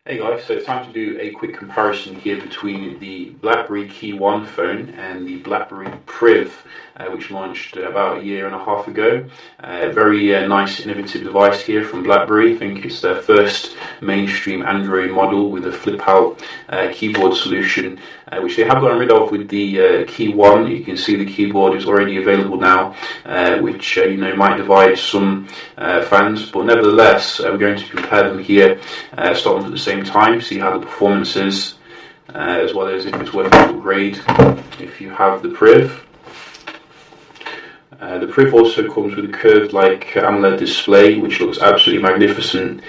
Hey guys, so it's time to do a quick comparison here between the Blackberry KEYone phone and the Blackberry Priv, which launched about a year and a half ago. Very nice innovative device here from Blackberry. I think it's their first mainstream Android model with a flip-out keyboard solution, which they have gotten rid of with the KEYone. You can see the keyboard is already available now, which might divide some fans, but nevertheless, we're going to compare them here, start them at the same time, see how the performance is, as well as if it's worth an upgrade if you have the Priv. The Priv also comes with a curved AMOLED display, which looks absolutely magnificent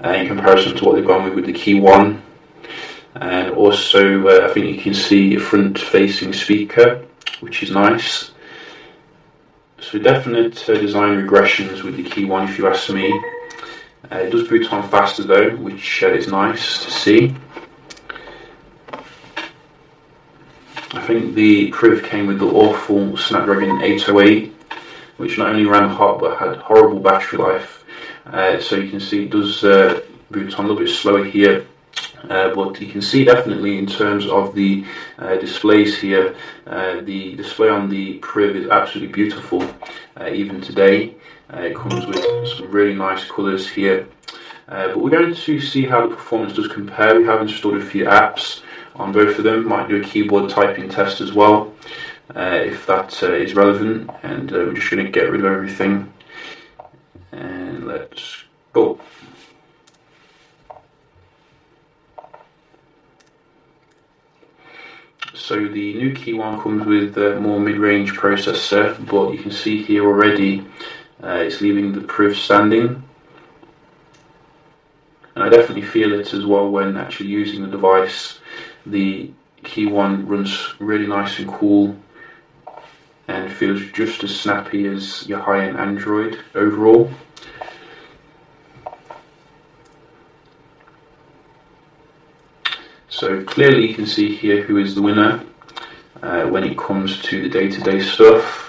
in comparison to what they've gone with the KEYone. And also I think you can see a front facing speaker, which is nice. So definite design regressions with the KEYone if you ask me. It does boot on faster though, which is nice to see. I think the Priv came with the awful Snapdragon 808, which not only ran hot but had horrible battery life. So you can see it does boot on a little bit slower here. But you can see definitely in terms of the displays here, the display on the Priv is absolutely beautiful even today. It comes with some really nice colours here. But we're going to see how the performance does compare. We have installed a few apps on both of them. Might do a keyboard typing test as well, if that is relevant. And we're just going to get rid of everything. And let's go. So the new KEYone comes with a more mid-range processor, but you can see here already it's leaving the Priv standing. And I definitely feel it as well when actually using the device. The KEYone runs really nice and cool and feels just as snappy as your high-end Android overall. So clearly you can see here who is the winner when it comes to the day-to-day stuff.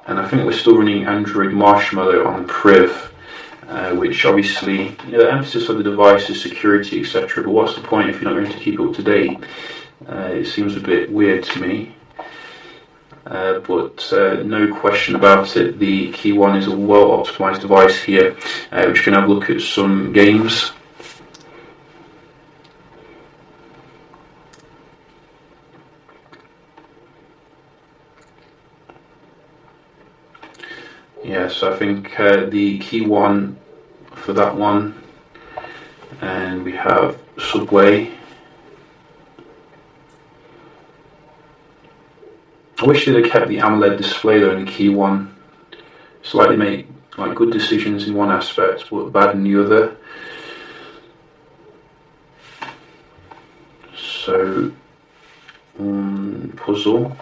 And I think we're still running Android Marshmallow on the Priv, which obviously, the emphasis of the device is security, etc. But what's the point if you're not going to keep it up to date? It seems a bit weird to me. But no question about it, the KEYone is a well-optimized device here, which can have a look at some games. Yeah, so I think the KEYone for that one, and we have Subway. I wish they'd have kept the AMOLED display though in the KEYone. It's like they make good decisions in one aspect but bad in the other. So puzzle.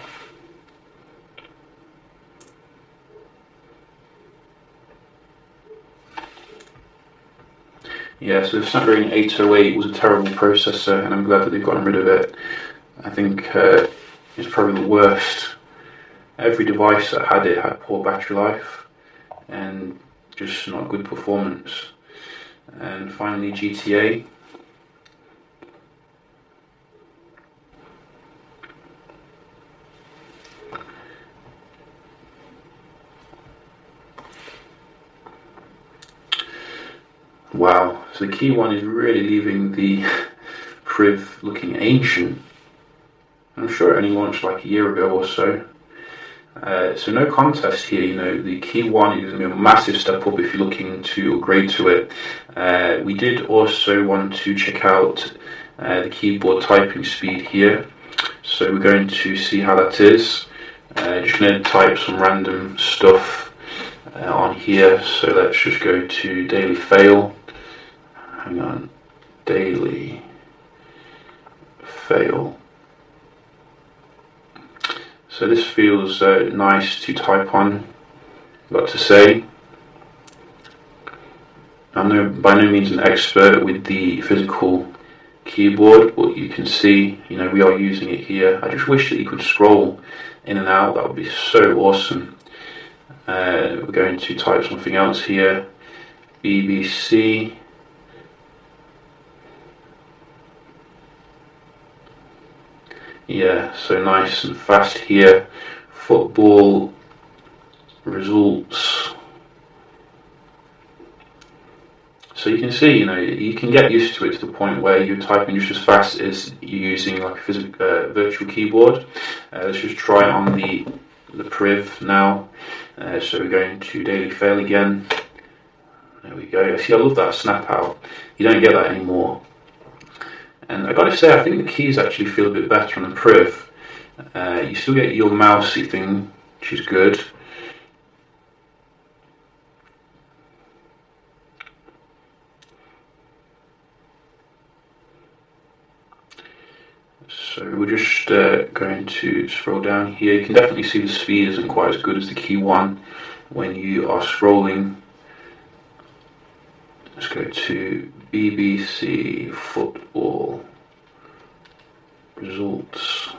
Yeah, so the Snapdragon 808 was a terrible processor, and I'm glad that they've gotten rid of it. I think it's probably the worst. Every device that had it had poor battery life and just not good performance. And finally GTA. Wow, so the KEYone is really leaving the Priv looking ancient. I'm sure it only launched like a year ago or so. So no contest here, the KEYone is going to be a massive step up if you're looking to upgrade to it. We did also want to check out the keyboard typing speed here. So we're going to see how that is. Just going to type some random stuff on here. So let's just go to daily fail. Hang on, daily fail. So this feels nice to type on, got to say. I'm by no means an expert with the physical keyboard, but you can see, we are using it here. I just wish that you could scroll in and out, that would be so awesome. We're going to type something else here, BBC, Yeah, so nice and fast here. Football results. So you can see, you can get used to it to the point where you're typing just as fast as you're using like a virtual keyboard. Let's just try it on the Priv now. So we're going to daily fail again. There we go. See, I love that snap out. You don't get that anymore. And I gotta say, I think the keys actually feel a bit better on the Priv. You still get your mousey thing, which is good. So we're just going to scroll down here. You can definitely see the speed isn't quite as good as the KEYone when you are scrolling. Let's go to BBC football results.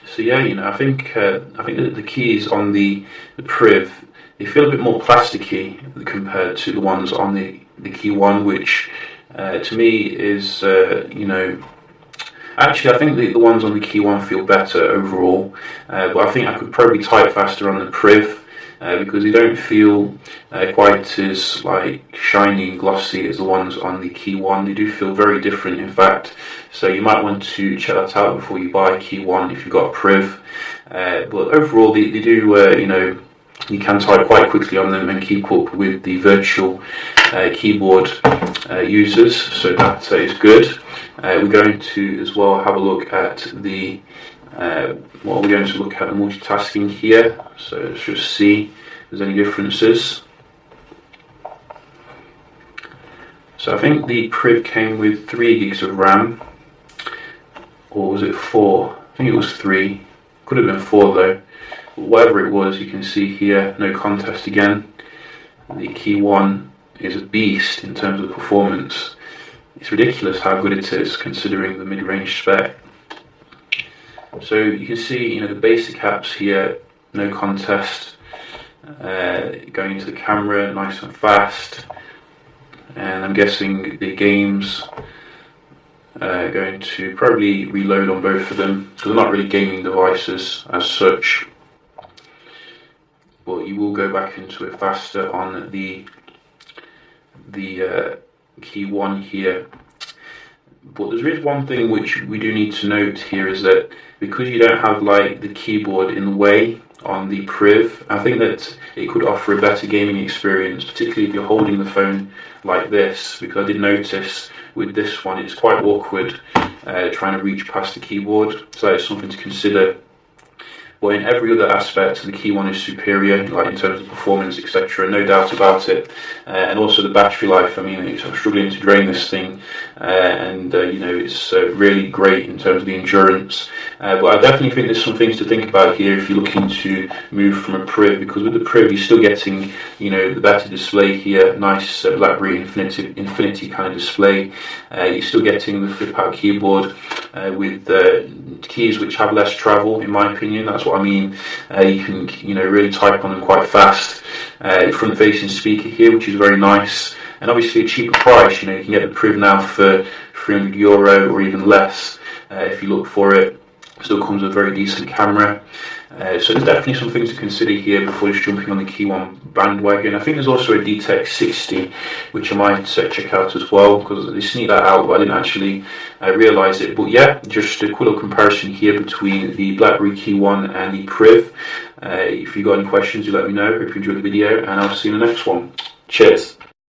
So yeah, I think that the keys on the Priv, they feel a bit more plasticky compared to the ones on the KEYone, which to me is actually I think the ones on the KEYone feel better overall, but I think I could probably type faster on the Priv. Because they don't feel quite as like shiny and glossy as the ones on the KEYone. They do feel very different, in fact. So you might want to check that out before you buy KEYone if you've got a Priv. But overall, they do you can type quite quickly on them and keep up with the virtual keyboard users. So that is good. We're going to as well have a look at the we're going to look at the multitasking here, so let's just see if there's any differences. So I think the Priv came with 3 gigs of RAM, or was it 4? I think it was 3, could have been 4 though. Whatever it was, you can see here, no contest again. The KEYone is a beast in terms of performance. It's ridiculous how good it is considering the mid-range spec. So you can see, the basic apps here, no contest. Going into the camera, nice and fast. And I'm guessing the games are going to probably reload on both of them, because they're not really gaming devices as such. But you will go back into it faster on the KEYone here. But there is one thing which we do need to note here, is that because you don't have like the keyboard in the way on the Priv, I think that it could offer a better gaming experience, particularly if you're holding the phone like this, because I did notice with this one it's quite awkward trying to reach past the keyboard, so that is something to consider. But in every other aspect, the KEYone is superior, like in terms of performance, etc. No doubt about it. And also the battery life. I mean, I'm struggling to drain this thing, it's really great in terms of the endurance. But I definitely think there's some things to think about here if you're looking to move from a Priv, because with the Priv you're still getting, the better display here, nice Blackberry Infinity kind of display. You're still getting the flip-out keyboard with keys which have less travel, in my opinion. That's what I mean. You can really type on them quite fast. Front-facing speaker here, which is very nice, and obviously a cheaper price. You can get the Priv now for €300 or even less if you look for it. Still comes with a very decent camera. So there's definitely some things to consider here before just jumping on the KEYone bandwagon. I think there's also a DTEC 60, which I might check out as well, because they sneaked that out, but I didn't actually realise it. But yeah, just a quick little comparison here between the Blackberry KEYone and the Priv. If you've got any questions, you let me know. Hope you enjoyed the video, and I'll see you in the next one. Cheers.